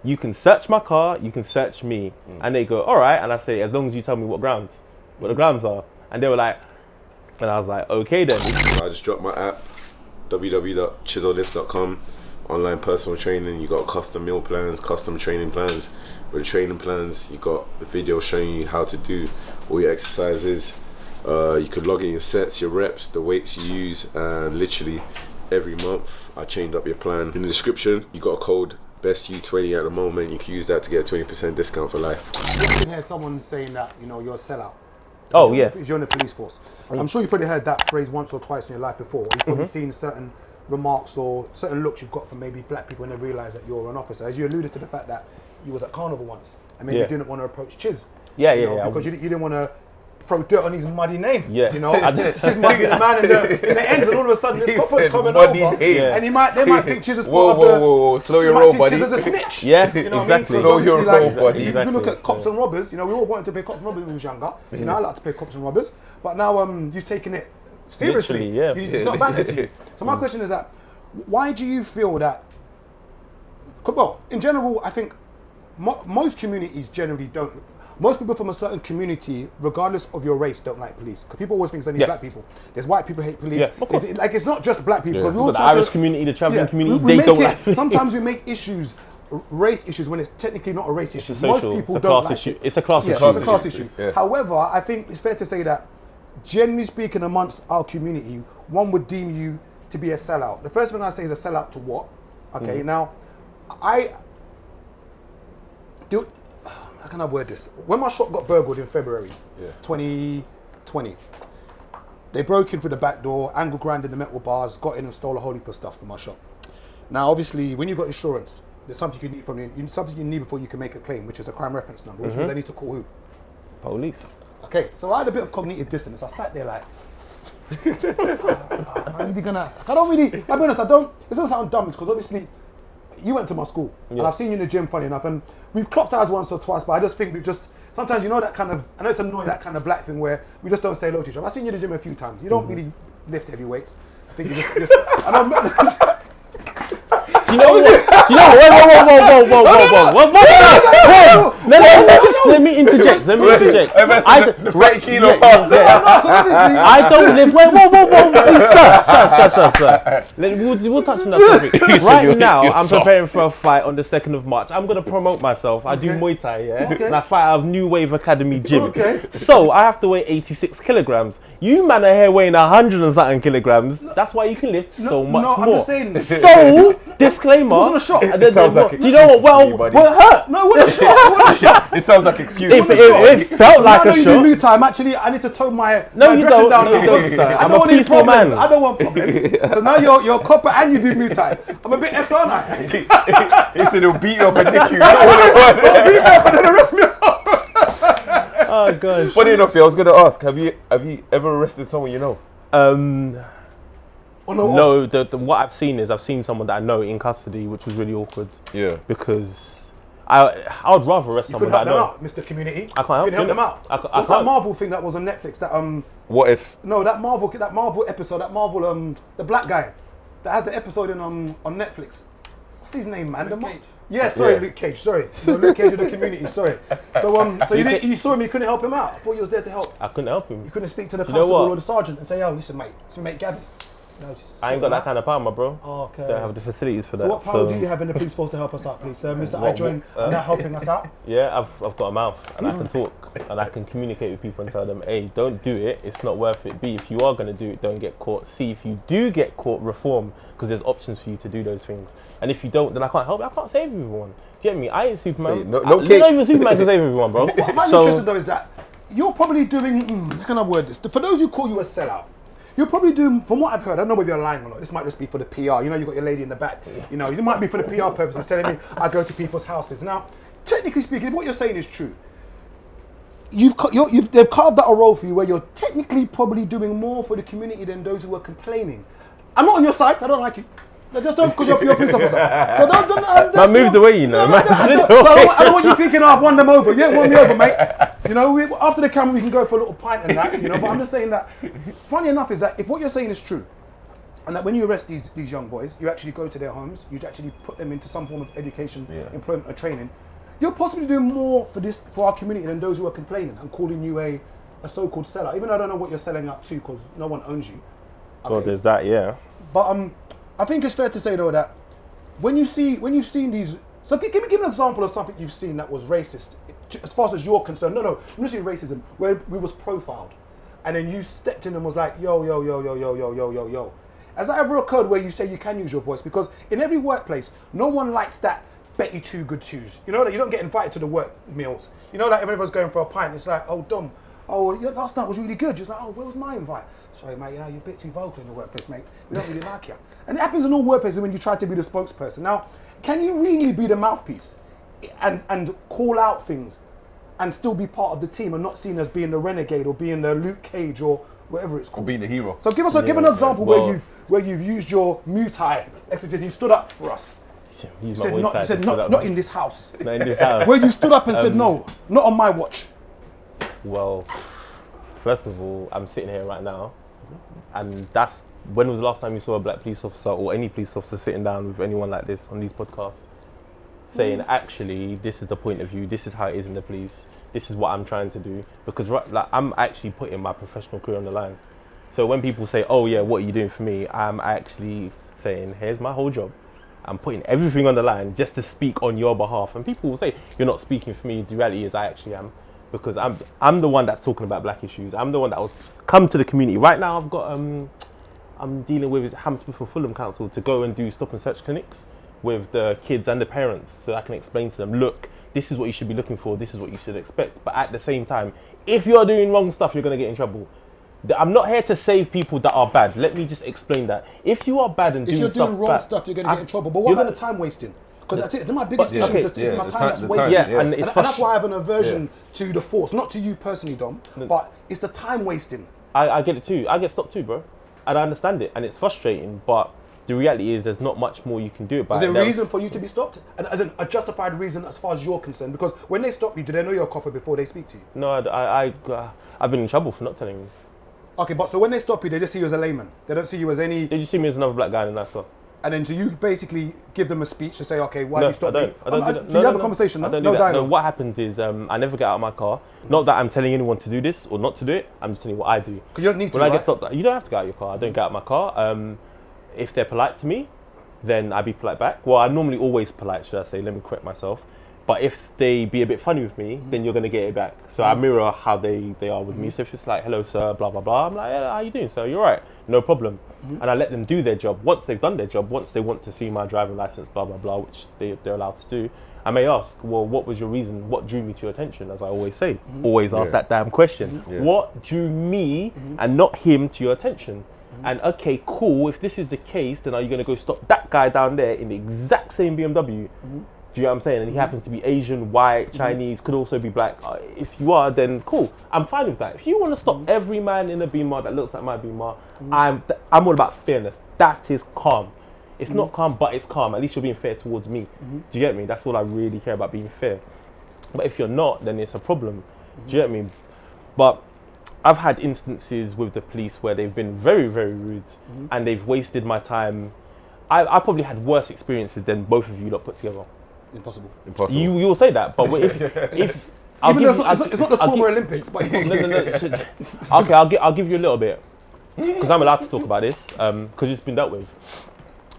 you can search my car, you can search me. And they go, all right. And I say, as long as you tell me what the grounds are. And they were like, and I was like, okay then. I just dropped my app, www.ChisoLifts.com. Online personal training. You got custom meal plans, custom training plans. With the training plans, you got the video showing you how to do all your exercises. You could log in your sets, your reps, the weights you use, and literally every month I changed up your plan. In the description, you got a code BESTU20 at the moment. You can use that to get a 20% discount for life. You can hear someone saying that, you know, you're a sellout. Oh, yeah. If you're in the police force. I'm sure you've probably heard that phrase once or twice in your life before. You've probably seen certain remarks or certain looks you've got from maybe black people when they realise that you're an officer. As you alluded to the fact that you was at Carnival once and maybe you didn't want to approach Chiz. Because you didn't want to throw dirt on his muddy name. Yeah. You know, Chiz might be the man in the ends, and all of a sudden this copper's coming over, and they might think Chiz is part of the. Whoa, slow your roll, buddy. Chiz as a snitch. Yeah, you know exactly. What I mean? Slow your roll, buddy. If you look at cops and robbers, you know, we all wanted to play cops and robbers when we was younger. You know, I like to play cops and robbers, but now you've taken it seriously. It's not banter to you. So my question is that, why do you feel that? Well, in general, I think most communities generally don't. Most people from a certain community, regardless of your race, don't like police. Because people always think it's only black people. There's white people hate police. It's not just black people. Because we all the Irish community, the travelling community, they don't like police. Sometimes we make issues, race issues, when it's technically not a race issue. Most people don't like it. It's a class issue. It's a class issue. Yeah. However, I think it's fair to say that, generally speaking, amongst our community, one would deem you to be a sellout. The first thing I say is a sellout to what? Okay, now, how can I word this? When my shop got burgled in February 2020, they broke in through the back door, angle grinded the metal bars, got in and stole a whole heap of stuff from my shop. Now, obviously, when you've got insurance, there's something you need from you. Something you need before you can make a claim, which is a crime reference number, which means I need to call who? Police. Okay, so I had a bit of cognitive dissonance. I sat there like, I'm really gonna. I'll be honest, it doesn't sound dumb because obviously you went to my school and I've seen you in the gym, funny enough, and we've clocked eyes once or twice, but I just think sometimes you know that kind of, I know it's annoying, that kind of black thing where we just don't say hello to each other. I've seen you in the gym a few times. You don't really lift heavy weights. I think you just I don't. Do you know what? Whoa. Let me interject. The 30 kilo pass. I don't live. Sir. We'll touch on that topic. Right now, I'm preparing for a fight on the 2nd of March. I'm going to promote myself. I do Muay Thai, and I fight out of New Wave Academy Gym. So I have to weigh 86 kilograms. You man are here weighing 100 and something kilograms. That's why you can lift so much more. I'm just saying. So, disclaimer. It wasn't a shot. It sounds like do you know what? Well, what hurt? No, it wasn't a shot. It sounds like excuse. It felt like a shot. Muay Thai. I need to tone my you don't. down. I'm a peaceful man. I don't want problems. So now you're a copper and you do Muay Thai. I'm a bit effed, aren't I? He said he'll beat you up and nick you. He'll beat me up and then arrest me up. Oh gosh. Funny enough, I was going to ask, have you ever arrested someone you know? No, what I've seen someone that I know in custody, which was really awkward. Yeah. Because I would rather arrest someone that I know. You couldn't help them out, Mr. Community. I can't help them out. What's that Marvel thing that was on Netflix? That What if? No, that Marvel episode, the black guy that has the episode on Netflix. What's his name, man? Luke Cage. Yeah, sorry, Luke Cage. Sorry, Luke Cage of the Community. Sorry. So you saw him. You couldn't help him out. I thought you was there to help. I couldn't help him. You couldn't speak to the constable or the sergeant and say, "Yo, listen, mate, it's mate Gavin." No, I ain't got that kind of power, my bro. Okay. Don't have the facilities for that. So what power do you have in the police force to help us out, please, Mr. I join in that helping us out? Yeah, I've got a mouth and I can talk and I can communicate with people and tell them, A, don't do it, it's not worth it. B, if you are going to do it, don't get caught. C, if you do get caught, reform, because there's options for you to do those things. And if you don't, then I can't help you. I can't save everyone. Do you get me? I ain't Superman. Not even Superman can save everyone, bro. What I find interesting though is that you're probably doing, how can I word this? For those who call you a sellout, you're probably doing, from what I've heard, I don't know whether you're lying or not, this might just be for the PR. You know, you've got your lady in the back. You know, it might be for the PR purposes, telling me I go to people's houses. Now, technically speaking, if what you're saying is true, they've carved out a role for you where you're technically probably doing more for the community than those who are complaining. I'm not on your side, I don't like you. No, just don't, because you're a police officer. So don't I moved away, you know. I don't want you thinking, I've won them over. You ain't won me over, mate. You know, after the camera, we can go for a little pint and that, you know. But I'm just saying that, funny enough, is that if what you're saying is true, And that when you arrest these young boys, you actually go to their homes, you actually put them into some form of education, employment or training. You're possibly doing more for our community than those who are complaining and calling you a so-called seller. Even though I don't know what you're selling out to because no one owns you. Okay. Well, there's that, yeah. But I think it's fair to say though that when you've seen these, so give me an example of something you've seen that was racist, as far as you're concerned. No, I'm not saying racism, where we was profiled, and then you stepped in and was like, yo. Has that ever occurred where you say you can use your voice? Because in every workplace, no one likes that bet you 2 good shoes. You know that you don't get invited to the work meals. You know that everyone's going for a pint. It's like, oh, Dom, last night was really good. Just like, oh, where was my invite? Sorry, mate, you're a bit too vocal in the workplace, mate. We don't really like you. And it happens in all workplaces when you try to be the spokesperson. Now, can you really be the mouthpiece and call out things and still be part of the team and not seen as being the renegade or being the Luke Cage or whatever it's called? Or being the hero. So give an example where you've used your Muay expertise. You stood up for us. You said not in this house. Not in this house. Where you stood up and said no, not on my watch. Well, first of all, I'm sitting here right now, and that's when was the last time you saw a black police officer or any police officer sitting down with anyone like this on these podcasts, saying actually this is the point of view, this is how it is in the police, this is what I'm trying to do, because I'm actually putting my professional career on the line. So when people say, oh yeah, what are you doing for me? I'm actually saying, here's my whole job. I'm putting everything on the line just to speak on your behalf. And people will say, you're not speaking for me. The reality is I actually am, because I'm the one that's talking about black issues. I'm the one that was come to the community. Right now I've got, I'm dealing with Hammersmith and Fulham Council to go and do stop and search clinics with the kids and the parents, so I can explain to them, look, this is what you should be looking for, this is what you should expect. But at the same time, if you're doing wrong stuff, you're gonna get in trouble. I'm not here to save people that are bad. Let me just explain that. If you are bad and doing stuff, if you're doing wrong stuff, you're going to get in trouble. But what about the time wasting? Because that's it. That's my biggest issue. Is my time that's wasted. And that's why I have an aversion to the force. Not to you personally, Dom, but it's the time wasting. I get it too. I get stopped too, bro. And I understand it. And it's frustrating. But the reality is there's not much more you can do about it. Is there a reason for you to be stopped? And as a justified reason as far as you're concerned? Because when they stop you, do they know you're a copper before they speak to you? No, I've been in trouble for not telling you. Okay, but so when they stop you, they just see you as a layman. They don't see you as any... They just see me as another black guy in a nice car. And then do you basically give them a speech to say, okay, why you stop me? I don't do that. Do you have a conversation? I don't do that. No, what happens is I never get out of my car. Not that I'm telling anyone to do this or not to do it. I'm just telling you what I do. Because you don't need to, When I get stopped, you don't have to get out of your car. I don't get out of my car. If they're polite to me, then I be polite back. Well, I'm normally always polite, should I say. Let me correct myself. But if they be a bit funny with me, then you're going to get it back. So I mirror how they are with me. So if it's like, hello, sir, blah, blah, blah. I'm like, yeah, how you doing, sir? You're right. No problem. And I let them do their job. Once they've done their job, once they want to see my driving license, blah, blah, blah, which they're allowed to do, I may ask, well, what was your reason? What drew me to your attention? As I always say, always ask that damn question. What drew me and not him to your attention? And okay, cool. If this is the case, then are you going to go stop that guy down there in the exact same BMW? Do you know what I'm saying? And he happens to be Asian, white, Chinese, could also be black. If you are, then cool. I'm fine with that. If you want to stop every man in a Beamer that looks like my Beamer, I'm all about fairness. That is calm. It's not calm, but it's calm. At least you're being fair towards me. Do you get me? That's all I really care about, being fair. But if you're not, then it's a problem. Do you get me? But I've had instances with the police where they've been very, very rude and they've wasted my time. I probably had worse experiences than both of you lot put together. Impossible. You will say that, but if even though it's not the Trauma Olympics, but okay, I'll give you a little bit because I'm allowed to talk about this because it's been dealt with.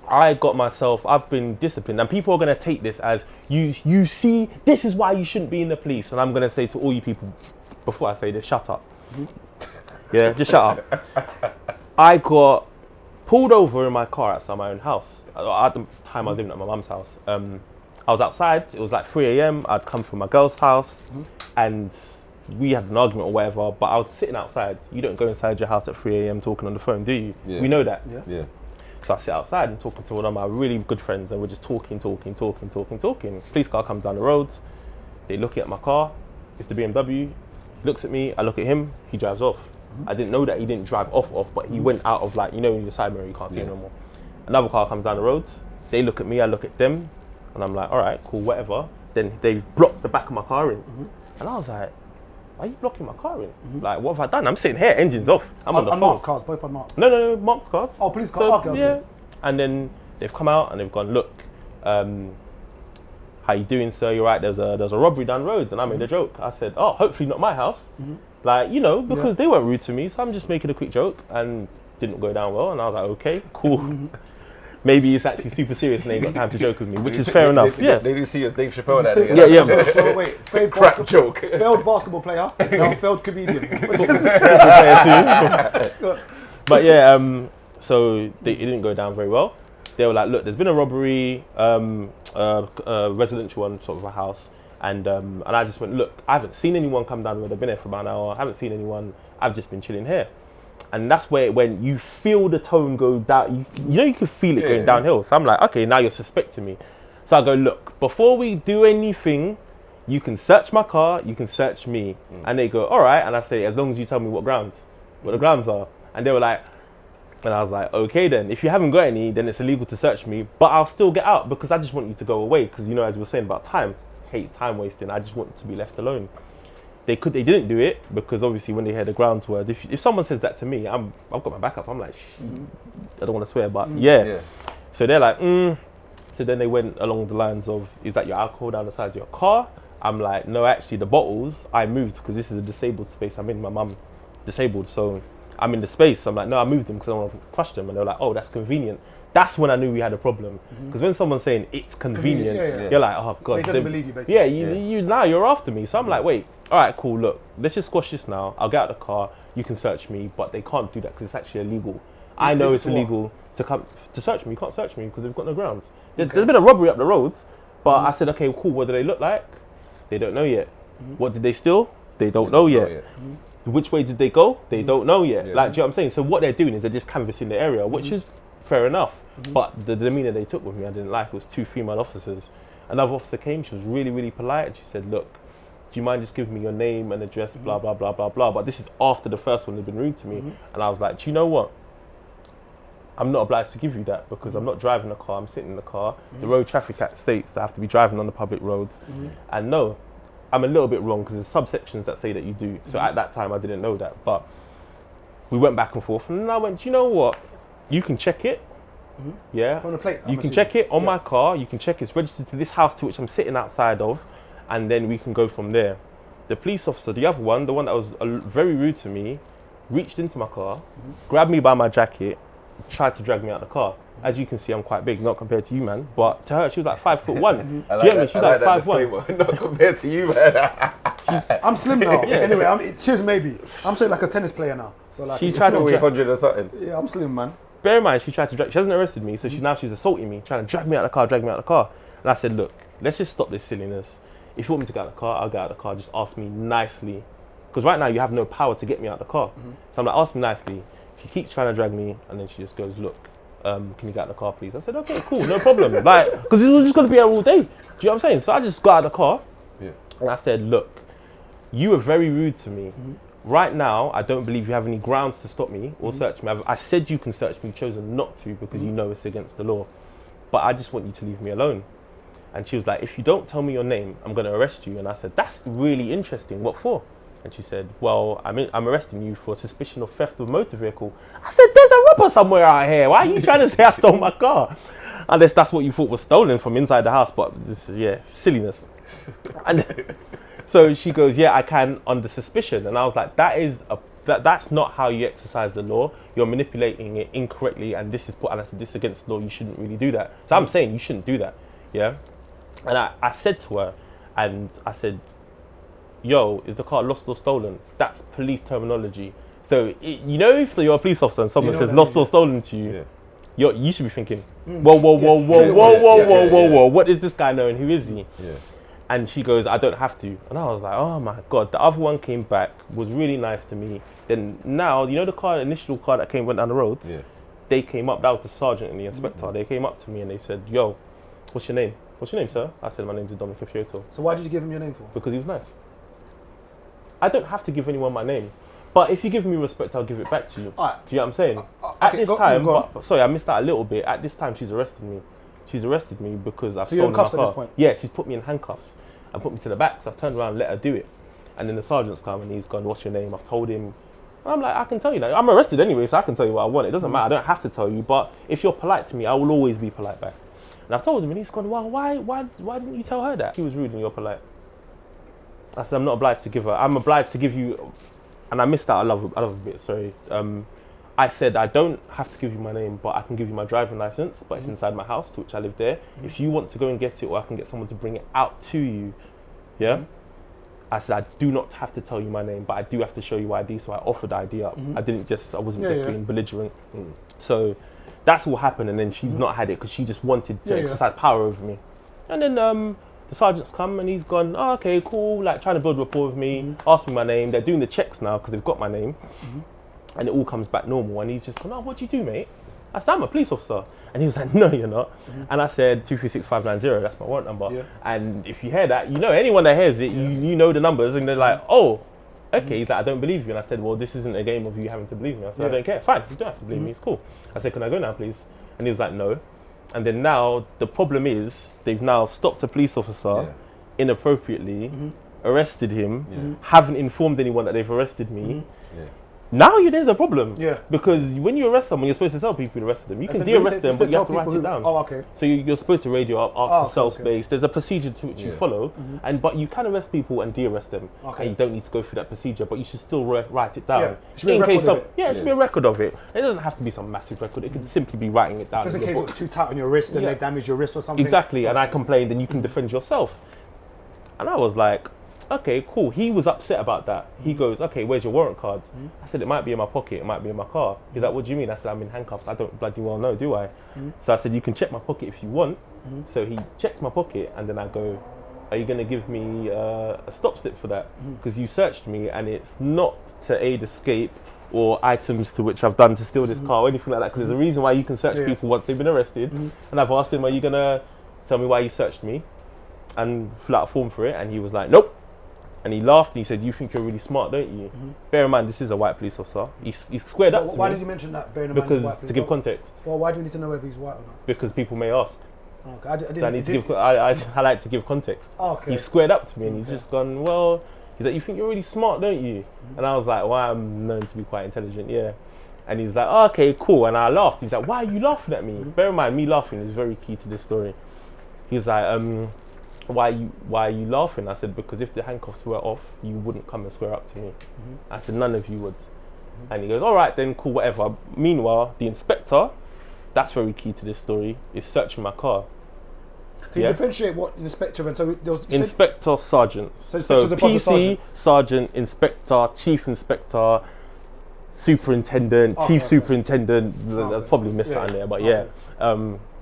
I've been disciplined, and people are going to take this as you see, this is why you shouldn't be in the police. And I'm going to say to all you people, before I say this, shut up. Yeah, just shut up. I got pulled over in my car outside my own house. At the time I was living at my mum's house. I was outside, it was like 3 a.m. I'd come from my girl's house and we had an argument or whatever, but I was sitting outside. You don't go inside your house at 3 a.m. talking on the phone, do you? Yeah. We know that. Yeah. So I sit outside and talking to one of my really good friends and we're just talking. Police car comes down the roads, they look at my car, it's the BMW, looks at me, I look at him, he drives off. I didn't know that he didn't drive off, but he went out of, like, you know, in your side mirror, you can't see him no more. Another car comes down the roads, they look at me, I look at them, and I'm like, all right, cool, whatever. Then they blocked the back of my car in. And I was like, why are you blocking my car in? Like, what have I done? I'm sitting here, engines off. I'm on the phone. Unmarked cars, both unmarked. No, marked cars. Oh, police cars. So, Okay. Yeah. And then they've come out and they've gone, look, how you doing, sir? You're right. There's a robbery down the road, and I made a joke. I said, oh, hopefully not my house. Like, you know, because they weren't rude to me, so I'm just making a quick joke, and didn't go down well. And I was like, okay, cool. Maybe it's actually super serious and they ain't got time to joke with me, which is fair enough. They didn't see us Dave Chappelle that day. Yeah. So wait, Crap joke. failed basketball player, now failed comedian. But yeah, so it didn't go down very well. They were like, look, there's been a robbery, residential one, sort of a house. And I just went, look, I haven't seen anyone come down the road. I've been there for about an hour. I haven't seen anyone. I've just been chilling here. And that's where when you feel the tone go down, you know you can feel it going downhill. So I'm like, okay, now you're suspecting me. So I go, look, before we do anything, you can search my car, you can search me. And they go, all right. And I say, as long as you tell me what the grounds are. And they were like, and I was like, okay then, if you haven't got any, then it's illegal to search me, but I'll still get out because I just want you to go away. Because, you know, as we were saying about time, hate time wasting. I just want to be left alone. They didn't do it because obviously when they hear the grounds word, if someone says that to me, I've got my backup. I'm like, I don't want to swear, but yeah. So they're like, So then they went along the lines of, is that your alcohol down the side of your car? I'm like, no, actually the bottles, I moved because this is a disabled space. I'm in, my mum disabled, so I'm in the space. I'm like, no, I moved them because I want to crush them. And they're like, oh, that's convenient. That's when I knew we had a problem. Because when someone's saying it's convenient, you're like, oh God. They doesn't believe you, basically. Yeah, you now you're after me. So I'm like, wait, all right, cool, look, let's just squash this now. I'll get out of the car, you can search me, but they can't do that because it's actually illegal. I know it's illegal to come to search me. You can't search me because they've got no grounds. There's been a robbery up the roads, but I said, okay, cool, what do they look like? They don't know yet. What did they steal? They don't know yet. Which way did they go? They don't know yet. Like, do you know what I'm saying? So what they're doing is they're just canvassing the area, which is fair enough. But the demeanor they took with me, I didn't like. It was 2 female officers. Another officer came, she was really, really polite, and she said, look, do you mind just giving me your name and address, blah, blah, blah, blah, blah. But this is after the first one had been rude to me. And I was like, do you know what? I'm not obliged to give you that because I'm not driving a car, I'm sitting in the car. The Road Traffic Act states that I have to be driving on the public roads. And no, I'm a little bit wrong because there's subsections that say that you do. So at that time, I didn't know that. But we went back and forth, and then I went, do you know what? You can check it. Yeah. On the plate, you can check it on my car. You can check it's registered to this house to which I'm sitting outside of, and then we can go from there. The police officer, the other one, the one that was very rude to me, reached into my car, grabbed me by my jacket, tried to drag me out of the car. As you can see, I'm quite big, not compared to you, man. But to her, she was like 5'1". Do you get me? She's like 5'1". Not compared to you, man. I'm slim now. Anyway, cheers, maybe. I'm saying like a tennis player now. So like, She tried to 300 or something. yeah, I'm slim, man. Bear in mind, she tried to drag. She hasn't arrested me, so she's assaulting me, trying to drag me out of the car. And I said, look, let's just stop this silliness. If you want me to get out of the car, I'll get out of the car. Just ask me nicely, because right now you have no power to get me out of the car. So I'm like, ask me nicely. She keeps trying to drag me, and then she just goes, look, can you get out of the car, please? I said, okay, cool, no problem. Like, because it was just gonna be here all day. Do you know what I'm saying? So I just got out of the car, and I said, look, you were very rude to me. Right now, I don't believe you have any grounds to stop me or search me. I said you can search me, you've chosen not to because you know it's against the law. But I just want you to leave me alone. And she was like, if you don't tell me your name, I'm going to arrest you. And I said, that's really interesting. What for? And she said, well, I'm arresting you for suspicion of theft of a motor vehicle. I said, there's a robber somewhere out here. Why are you trying to say I stole my car? Unless that's what you thought was stolen from inside the house. But this is, silliness. And so she goes, yeah, I can under suspicion. And I was like, that's not how you exercise the law. You're manipulating it incorrectly. And this is this is against the law. You shouldn't really do that. So I'm saying you shouldn't do that. Yeah. And I said to her, and I said, yo, is the car lost or stolen? That's police terminology. So, if you're a police officer and someone says lost or stolen to you, you should be thinking, whoa, what is this guy knowing? Who is he? Yeah. And she goes, I don't have to. And I was like, oh my God. The other one came back, was really nice to me. Then now, the initial car that went down the road, they came up, that was the sergeant and the inspector. They came up to me and they said, yo, what's your name? What's your name, sir? I said, my name's Dominic Fioto. So why did you give him your name for? Because he was nice. I don't have to give anyone my name. But if you give me respect, I'll give it back to you. Do you know what I'm saying? At this time, sorry, I missed out a little bit. At this time, she's arrested me. She's arrested me because I've stolen my car. At this point? Yeah, she's put me in handcuffs and put me to the back. So I turned around and let her do it. And then the sergeant's come and he's gone, what's your name? I've told him. I'm like, I can tell you that. I'm arrested anyway, so I can tell you what I want. It doesn't matter. I don't have to tell you. But if you're polite to me, I will always be polite back. And I've told him, and he's gone, well, why didn't you tell her that? She was rude and you're polite. I said, I'm not obliged to give her. I'm obliged to give you, and I missed out. I love a bit. Sorry. I said I don't have to give you my name, but I can give you my driving license. But it's inside my house, to which I live there. If you want to go and get it, or I can get someone to bring it out to you, yeah. I said I do not have to tell you my name, but I do have to show you ID. So I offered ID up. I wasn't just being belligerent. So that's what happened, and then she's not had it because she just wanted to exercise power over me. And then the sergeant's come and he's gone, oh, okay, cool, like trying to build rapport with me, asked me my name. They're doing the checks now because they've got my name. And it all comes back normal. And he's just gone, oh, what do you do, mate? I said, I'm a police officer. And he was like, no, you're not. And I said, 236590, that's my warrant number. And if you hear that, you know, anyone that hears it, you know the numbers. And they're like, oh, okay. He's like, I don't believe you. And I said, well, this isn't a game of you having to believe me. I said, I don't care. Fine, you don't have to believe me. It's cool. I said, can I go now, please? And he was like, no. And then now, the problem is, they've now stopped a police officer inappropriately, arrested him, haven't informed anyone that they've arrested me. Now there's a problem. Because when you arrest someone, you're supposed to tell people you arrested them. You can de-arrest them, but you have to write it down. So you're supposed to radio up after cell space. There's a procedure to which you follow, but you can arrest people and de-arrest them. And you don't need to go through that procedure, but you should still write it down. It should be a record of it. It should be a record of it. It doesn't have to be some massive record. It could simply be writing it down. Just in case it's too tight on your wrist and they damage your wrist or something. Exactly, and I complained, and you can defend yourself. And I was like, okay, cool. He was upset about that. He goes, okay, where's your warrant card? I said, it might be in my pocket, it might be in my car. He's like, what do you mean? I said, I'm in handcuffs. I don't bloody well know, do I? So I said, you can check my pocket if you want. So he checked my pocket, and then I go, are you going to give me a stop slip for that? Because you searched me, and it's not to aid escape or items to which I've done to steal this car or anything like that. Because there's a reason why you can search people once they've been arrested. And I've asked him, are you going to tell me why you searched me? And fill out a form for it. And he was like, nope. And he laughed and he said, you think you're really smart, don't you? Bear in mind, this is a white police officer. He's squared up to me. Why did you mention that, bearing in mind he's white? Because, to give context. Well, why do we need to know whether he's white or not? Because people may ask. Okay, I like to give context. Okay. He's squared up to me and he's just gone, well, he's like, you think you're really smart, don't you? And I was like, well, I'm known to be quite intelligent, yeah. And he's like, oh, okay, cool. And I laughed. He's like, why are you laughing at me? Bear in mind, me laughing is very key to this story. He's like, why are you laughing? I said, because if the handcuffs were off, you wouldn't come and swear up to me. I said, none of you would. And he goes, all right, then cool, whatever. Meanwhile, the inspector, that's very key to this story, is searching my car. Can you differentiate what inspector and so there was inspector, sergeant. So PC, sergeant, inspector, chief inspector, superintendent, chief superintendent. There's probably missed that in there, but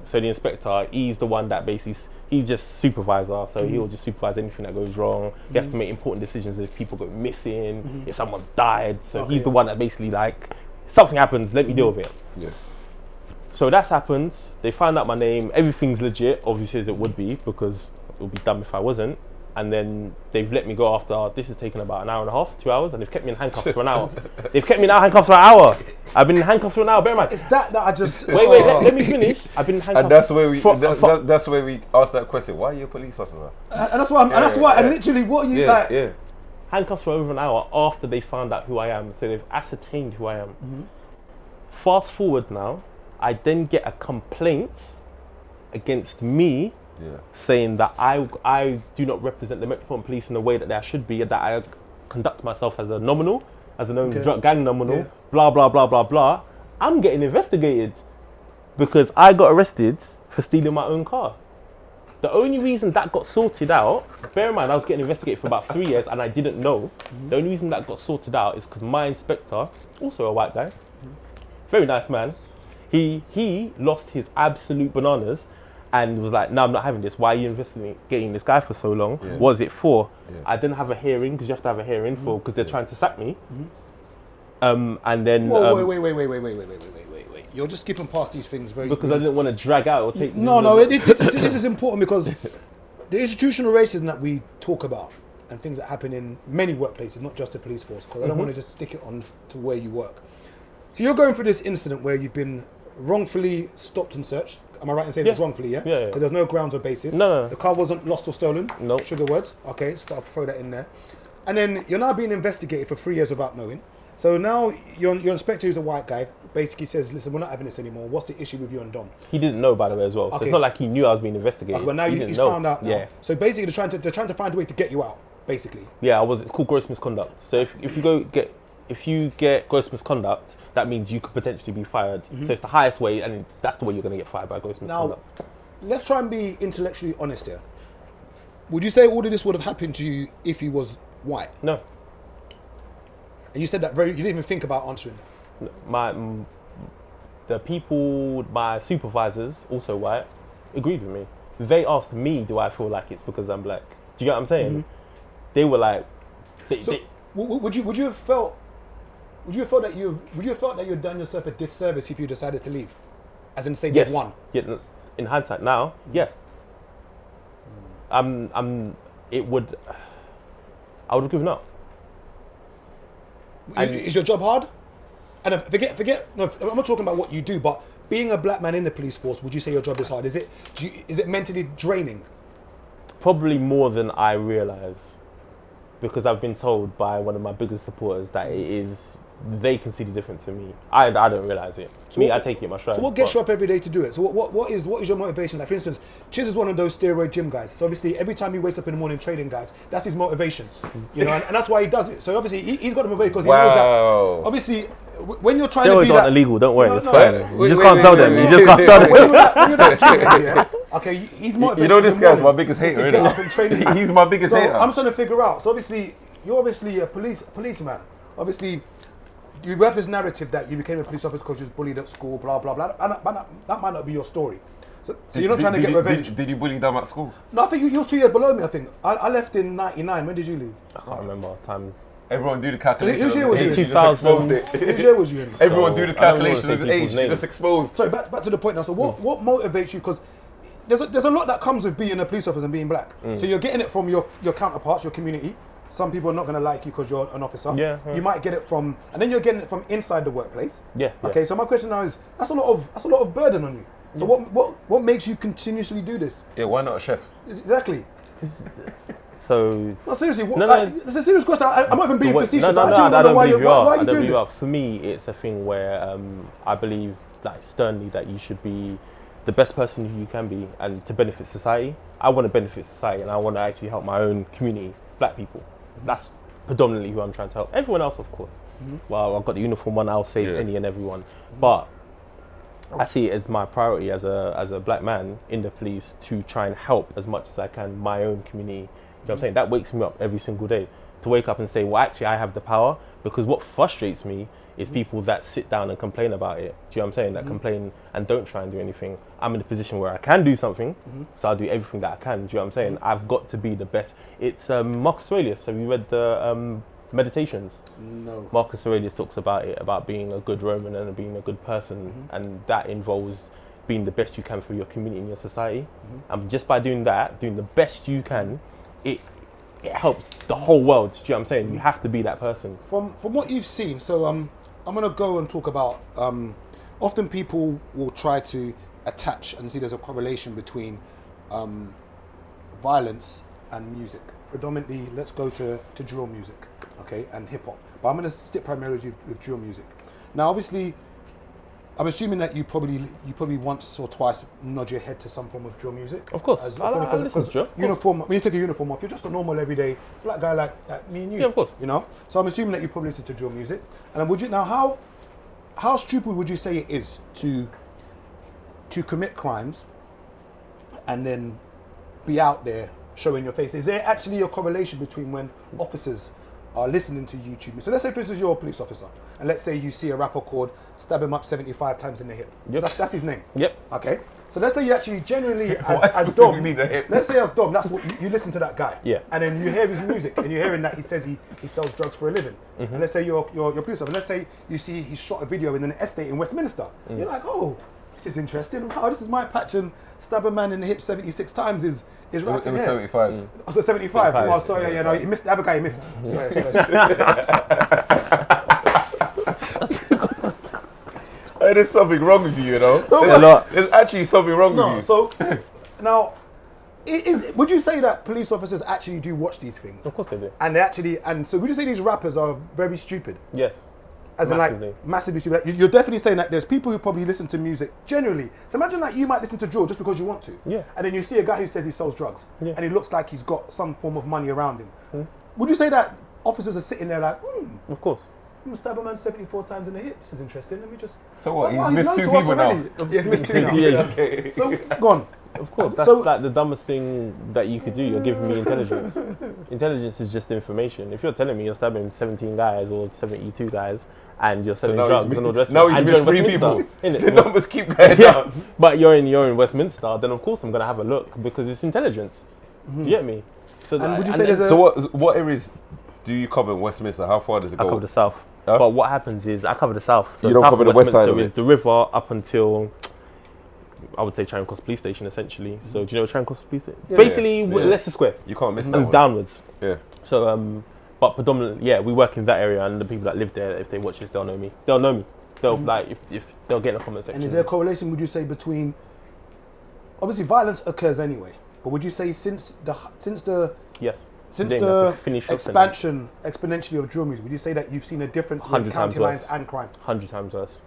so the inspector, he's the one that basically, he's just supervisor, so he'll just supervise anything that goes wrong. He has to make important decisions if people go missing, if someone's died. So he's the one that basically like, something happens, let me deal with it. So that's happened. They found out my name. Everything's legit, obviously as it would be, because it would be dumb if I wasn't. And then they've let me go after, this has taken about an hour and a half, 2 hours, and they've kept me in handcuffs for an hour. They've kept me in handcuffs for an hour. I've been in handcuffs for an hour, bear in mind. It's that I just... Wait, let me finish. I've been in handcuffs. And that's where we asked that question, why are you a police officer? And that's why, and literally, what are you like... Handcuffs for over an hour after they found out who I am, so they've ascertained who I am. Fast forward now, I then get a complaint against me saying that I do not represent the Metropolitan Police in the way that I should be, that I conduct myself as a nominal, as a known drug gang nominal, blah, blah, blah, blah, blah. I'm getting investigated because I got arrested for stealing my own car. The only reason that got sorted out, bear in mind I was getting investigated for about 3 years and I didn't know. The only reason that got sorted out is because my inspector, also a white guy, very nice man, he lost his absolute bananas and was like, no, I'm not having this. Why are you investigating this guy for so long? What is it for? I didn't have a hearing because you have to have a hearing for, because they're trying to sack me. And then... Wait. You're just skipping past these things very... Because I didn't want to drag out or take... This is important because the institutional racism that we talk about and things that happen in many workplaces, not just the police force, because I don't want to just stick it on to where you work. So you're going through this incident where you've been wrongfully stopped and searched. Am I right in saying it's wrongfully, yeah? Because there's no grounds or basis. No. The car wasn't lost or stolen? No. Sugar words? Okay, so I'll throw that in there. And then you're now being investigated for 3 years without knowing. So now your inspector, who's a white guy, basically says, listen, we're not having this anymore. What's the issue with you and Dom? He didn't know, by the way, as well. So it's not like he knew I was being investigated. But now he's found out now. Yeah. So basically they're trying to find a way to get you out, basically. Yeah, it's called gross misconduct. So if you get gross misconduct, that means you could potentially be fired. So it's the highest way, and that's the way you're going to get fired by gross misconduct. Now, let's try and be intellectually honest here. Would you say all of this would have happened to you if he was white? No. And you said that you didn't even think about answering that. My supervisors, also white, agreed with me. They asked me, do I feel like it's because I'm black? Do you get what I'm saying? They were like, would you have felt that you'd done yourself a disservice if you decided to leave? As in say yes. they'd won? Yeah, in hindsight now, yeah. I would have given up. Is your job hard? And forget. No, I'm not talking about what you do, but being a black man in the police force, would you say your job is hard? Is it mentally draining? Probably more than I realise, because I've been told by one of my biggest supporters that it is. They can see the difference in me. I don't realise it. I take it in my stride. So what gets you up every day to do it? So what is your motivation? Like for instance, Chiz is one of those steroid gym guys. So obviously every time he wakes up in the morning training, guys, that's his motivation. You know, and that's why he does it. So obviously he's got to motivate because he knows that. Obviously, when you're trying to be steroids aren't illegal. Don't worry, it's fine. You just can't sell them. You just can't sell them. When you're that gym, yeah. Okay, he's motivated. You know this guy's my biggest hater. Get up and train. He's my biggest hater. I'm trying to figure out. So obviously, you're obviously a policeman. Obviously. You have this narrative that you became a police officer because you was bullied at school, blah, blah, blah. And that might not be your story. So you're not trying to get revenge. Did you bully them at school? No, I think you was 2 years below me, I think. I left in 99. When did you leave? I can't remember time. Everyone do the calculation. Whose year was you in? 2000. Whose year was you in? Everyone do the calculation of his age. You just exposed. So back to the point now. So what motivates you? Because there's a lot that comes with being a police officer and being black. So you're getting it from your counterparts, your community. Some people are not going to like you because you're an officer. Yeah. You might get it from, and then you're getting it from inside the workplace. Yeah. Okay. So my question now is, that's a lot of burden on you. So what makes you continuously do this? Yeah. Why not a chef? Exactly. So. No, seriously. No. It's a serious question. I'm not even being facetious. No, I don't believe you are. Why are you doing this? For me, it's a thing where I believe, like, sternly, that you should be the best person who you can be, and to benefit society. I want to benefit society, and I want to actually help my own community, black people. That's predominantly who I'm trying to help. Everyone else, of course. Well, I've got the uniform one. I'll save any and everyone. But I see it as my priority as a black man in the police to try and help as much as I can my own community. You know what I'm saying? That wakes me up every single day to wake up and say, well, actually, I have the power. Because what frustrates me is people that sit down and complain about it. Do you know what I'm saying? That complain and don't try and do anything. I'm in a position where I can do something, so I'll do everything that I can. Do you know what I'm saying? I've got to be the best. It's Marcus Aurelius. Have you read the Meditations? No. Marcus Aurelius talks about it, about being a good Roman and being a good person, and that involves being the best you can for your community and your society. And just by doing that, doing the best you can, it helps the whole world. Do you know what I'm saying? You have to be that person. From what you've seen, so I'm gonna go and talk about. Often people will try to attach and see there's a correlation between violence and music. Predominantly, let's go to drill music, okay, and hip hop. But I'm gonna stick primarily with drill music. Now, obviously, I'm assuming that you probably once or twice nod your head to some form of drill music. Of course, I listen to drill. Uniform. When you take a uniform off, you're just a normal everyday black guy like me and you. Yeah, of course. You know. So I'm assuming that you probably listen to drill music. And would you now how stupid would you say it is to commit crimes and then be out there showing your face? Is there actually a correlation between when officers are listening to YouTube? So let's say, for instance, you're a police officer, and let's say you see a rapper called Stab Him Up 75 Times in the Hip. Yep. That's his name. Yep. Okay. So let's say you actually genuinely, as Dom, let's say as Dom, that's what you listen to that guy. Yeah. And then you hear his music, and you're hearing that he says he sells drugs for a living. And let's say you're a police officer, and let's say you see he shot a video in an estate in Westminster. You're like, oh, this is interesting. Wow, this is my patch, and Stab a man in the hip 76 times is right. It was 75. Oh, so 75. Oh, sorry, yeah, no, you missed. The other guy you missed. Hey, there's something wrong with you, you know. There's actually something wrong with you. So now, Would you say that police officers actually do watch these things? Of course they do. And so would you say these rappers are very stupid? Yes. As Massively. in like massively stupid. Like, you're definitely saying that there's people who probably listen to music generally. So imagine like you might listen to drill just because you want to. Yeah. And then you see a guy who says he sells drugs. Yeah. And he looks like he's got some form of money around him. Would you say that officers are sitting there like, Of course. I'm gonna stab a man 74 times in the hip. This is interesting. Let me just. So what? Oh, He's missed known two to us people now. already. Yeah, he's missed two now. Yeah. Okay. So go on. Of course, that's So- like the dumbest thing that you could do. You're giving me intelligence. Intelligence is just information. If you're telling me you're stabbing 17 guys or 72 guys and you're selling now drugs he's and all the rest now of it, he's and missed you're in 3 people. Westminster, The innit? numbers keep going Yeah, down. but you're in Westminster, then of course I'm gonna have a look because it's intelligence. Do you get me? So And would you say there's a? So what areas do you cover in Westminster? How far does it I go? cover the south. Huh? But what happens is I cover the south. So You the don't south cover of the west side Westminster of is it? the river up until I would say Charing Cross Police Station essentially. So do you know Charing Cross Police Station? Yeah. Basically Yeah. Leicester Square You can't miss that and one. downwards. Yeah. So but predominantly we work in that area and the people that live there, if they watch this, they'll know me. They'll know me. They'll like if they'll get in the comment section. And is there a correlation? Would you say between? Obviously, violence occurs anyway. But would you say since the Yes. Since Then you the have to finish your expansion exponentially of drill music, would you say that you've seen a difference in 100 county times lines worse. and crime? 100 times worse.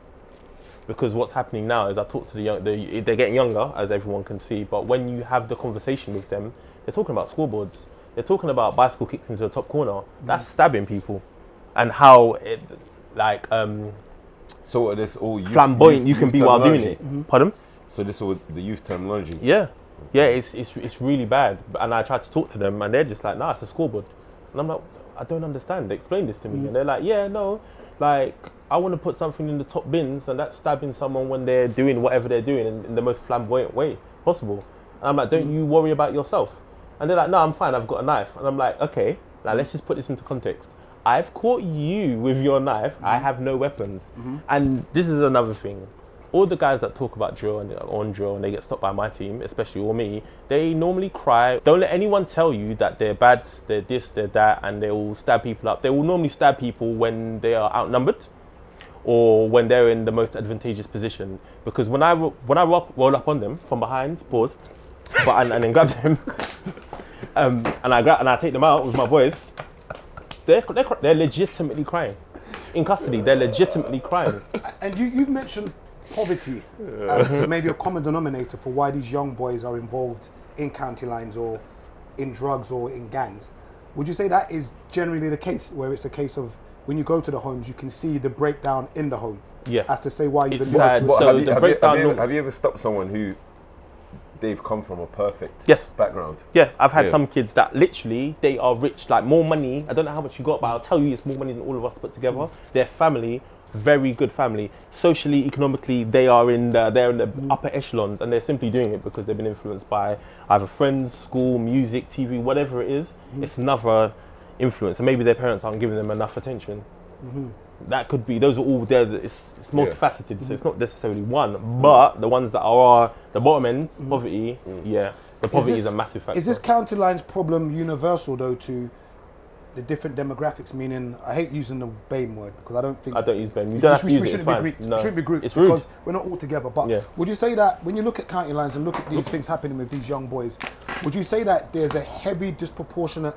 Because what's happening now is I talk to the young, they're getting younger, as everyone can see, but when you have the conversation with them, they're talking about scoreboards. They're talking about bicycle kicks into the top corner. That's stabbing people. And how, it, like, So what, this all youth, flamboyant you can youth be while doing terminology? it. Pardon? So this all the youth terminology. Yeah. Yeah, it's really bad. And I tried to talk to them and they're just like, nah, it's a scoreboard. And I'm like, I don't understand. Explain this to me. And they're like, yeah, no, like, I want to put something in the top bins and that's stabbing someone when they're doing whatever they're doing in the most flamboyant way possible. And I'm like, don't you worry about yourself? And they're like, no, I'm fine, I've got a knife. And I'm like, okay, now let's just put this into context. I've caught you with your knife, I have no weapons. And this is another thing. All the guys that talk about drill and on drill and they get stopped by my team, especially or me, they normally cry. Don't let anyone tell you that they're bad, they're this, they're that, and they will stab people up. They will normally stab people when they are outnumbered or when they're in the most advantageous position. Because when I roll up on them from behind, pause, and then grab them, and I take them out with my boys, they're legitimately crying. In custody, they're legitimately crying. And you've mentioned poverty as maybe a common denominator for why these young boys are involved in county lines or in drugs or in gangs. Would you say that is generally the case, where it's a case of when you go to the homes, you can see the breakdown in the home? Yeah. As to say why you've It's been sad. to So have, the you, have, you, breakdown have, you ever, norms- have you ever stopped someone who they've come from a perfect Yes. background? Yeah, I've had Yeah. some kids that literally, they are rich, like more money. I don't know how much you got, but I'll tell you it's more money than all of us put together. Their family, very good family. Socially, economically, they're in the upper echelons and they're simply doing it because they've been influenced by either friends, school, music, TV, whatever it is. It's another influence and maybe their parents aren't giving them enough attention. That could be, those are all there, it's multifaceted, so it's not necessarily one, but the ones that are the bottom end, poverty, the poverty is a massive factor. Is this county lines problem universal though to the different demographics? Meaning, I hate using the BAME word because I don't think I don't use BAME. You don't have to use it, it's fine. We shouldn't be grouped It's rude. because we're not all together. But Yeah. would you say that when you look at county lines and look at these things happening with these young boys, would you say that there's a heavy disproportionate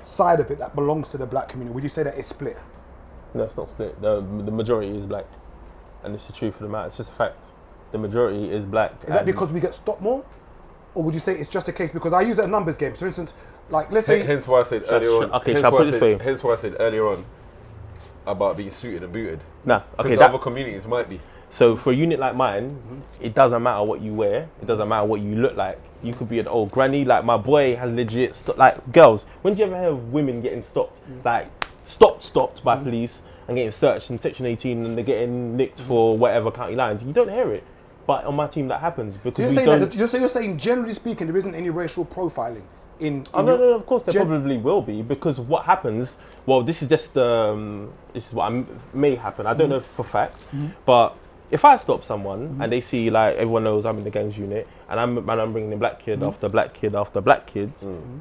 side of it that belongs to the black community? Would you say that it's split? No, it's not split. The majority is black. And it's the truth of the matter. It's just a fact. The majority is black. Is that because we get stopped more? Or would you say it's just a case, because I use it a numbers game. For instance, like let's say... Hence why I said earlier on. okay, hence shall I why put it this way? Hence why I said earlier on about being suited and booted. Nah, okay. Because other communities might be. So for a unit like mine, it doesn't matter what you wear. It doesn't matter what you look like. You could be an old granny. Like my boy has legit, like girls. When do you ever hear of women getting stopped? Like stopped by police and getting searched in Section 18 and they're getting nicked for whatever county lines? You don't hear it. But on my team that happens because So we you're don't... saying that, you're saying generally speaking, there isn't any racial profiling in Oh, your- no, of course there probably will be, because what happens, well, this is just, this is what may happen, I don't know for fact, but if I stop someone and they see, like, everyone knows I'm in the gangs unit, and I'm bringing in black kid after black kid after black kid,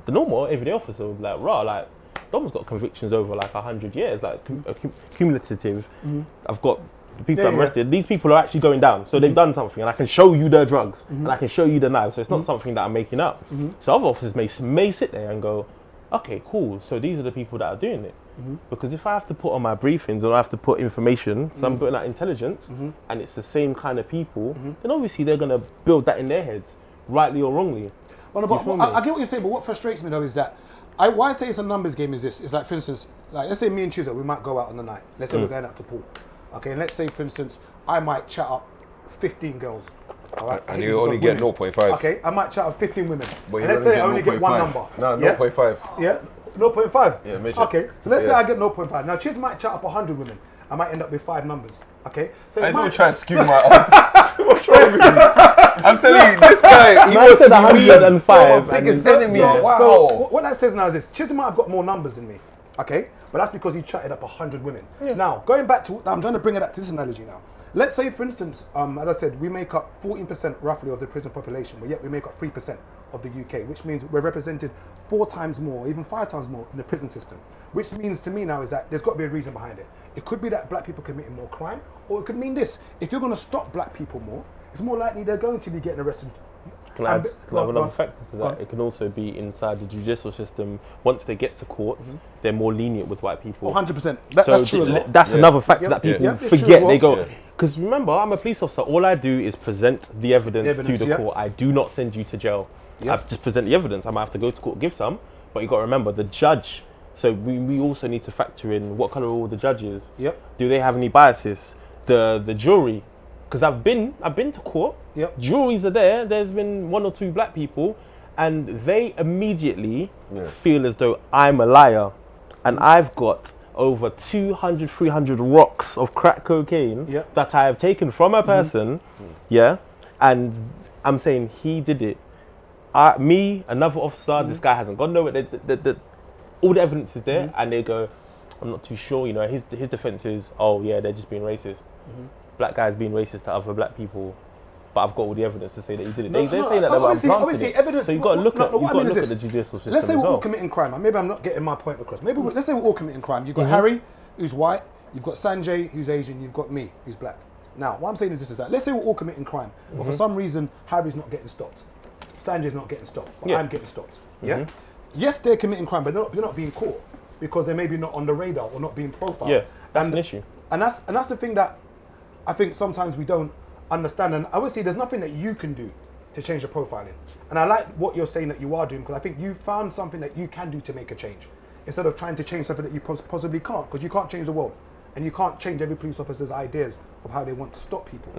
the normal everyday officer would be like, rah, like, Dom's got convictions over like 100 years, like cumulative. I've got the people that I'm arrested, these people are actually going down. So they've done something, and I can show you their drugs, and I can show you the knives. So it's not something that I'm making up. So other officers may sit there and go, okay, cool. So these are the people that are doing it. Because if I have to put on my briefings or I have to put information, so I'm putting out intelligence, and it's the same kind of people, then obviously they're going to build that in their heads, rightly or wrongly. Well, no, but I get what you're saying, but what frustrates me though is that, why I say it's a numbers game is this. It's like, for instance, like let's say me and Chiso, we might go out on the night. Let's say we're going out to pool. Okay, and let's say, for instance, I might chat up 15 girls. All right, and you only get 0.5. Okay, I might chat up 15 women. But and let's say I only get one number. No, 0.5. Yeah, 0.5. Yeah, measure. Okay, so let's say I get 0.5. Now, Chiz might chat up 100 women. I might end up with 5 numbers. Okay, so I don't try to skew my odds. What's wrong with you? I'm telling you, this guy, he was said 105. So biggest enemy. Wow. So what that says now is this: Chiz might have got more numbers than me. Okay, but that's because he chatted up 100 women. Now, going back to, I'm trying to bring it back to this analogy now. Let's say, for instance, as I said, we make up 14% roughly of the prison population, but yet we make up 3% of the UK, which means we're represented 4 times more, even 5 times more in the prison system. Which means to me now is that there's got to be a reason behind it. It could be that black people committing more crime, or it could mean this: if you're going to stop black people more, it's more likely they're going to be getting arrested. Can I have another factor to that? It can also be inside the judicial system. Once they get to court, they're more lenient with white people. 100%. That's true as well. That's another factor that people forget. They go, because remember, I'm a police officer. All I do is present the evidence to the court. I do not send you to jail. I just present the evidence. I might have to go to court, give some, but you got to remember the judge. So we also need to factor in what colour are all the judges. Do they have any biases? The jury. Because I've been to court. Juries are there. There's been 1 or 2 black people, and they immediately feel as though I'm a liar, and I've got over 200, 300 rocks of crack cocaine that I have taken from a person. And I'm saying he did it. Me, another officer. This guy hasn't gone nowhere. All the evidence is there, and they go, I'm not too sure. You know, his defense is, oh yeah, they're just being racist. Black guys being racist to other black people, but I've got all the evidence to say that he did it. They say that obviously evidence. So you've got to look at the judicial system. Let's say we're all committing crime. Maybe I'm not getting my point across. Maybe let's say we're all committing crime. You've got Harry, who's white. You've got Sanjay, who's Asian. You've got me, who's black. Now, what I'm saying is this: is that let's say we're all committing crime, but for some reason Harry's not getting stopped, Sanjay's not getting stopped, but I'm getting stopped. Yes, they're committing crime, but they're not being caught because they're maybe not on the radar or not being profiled. That's an issue. And that's the thing that I think sometimes we don't understand. And I would say there's nothing that you can do to change the profiling. And I like what you're saying that you are doing, because I think you found something that you can do to make a change, instead of trying to change something that you possibly can't, because you can't change the world. And you can't change every police officer's ideas of how they want to stop people.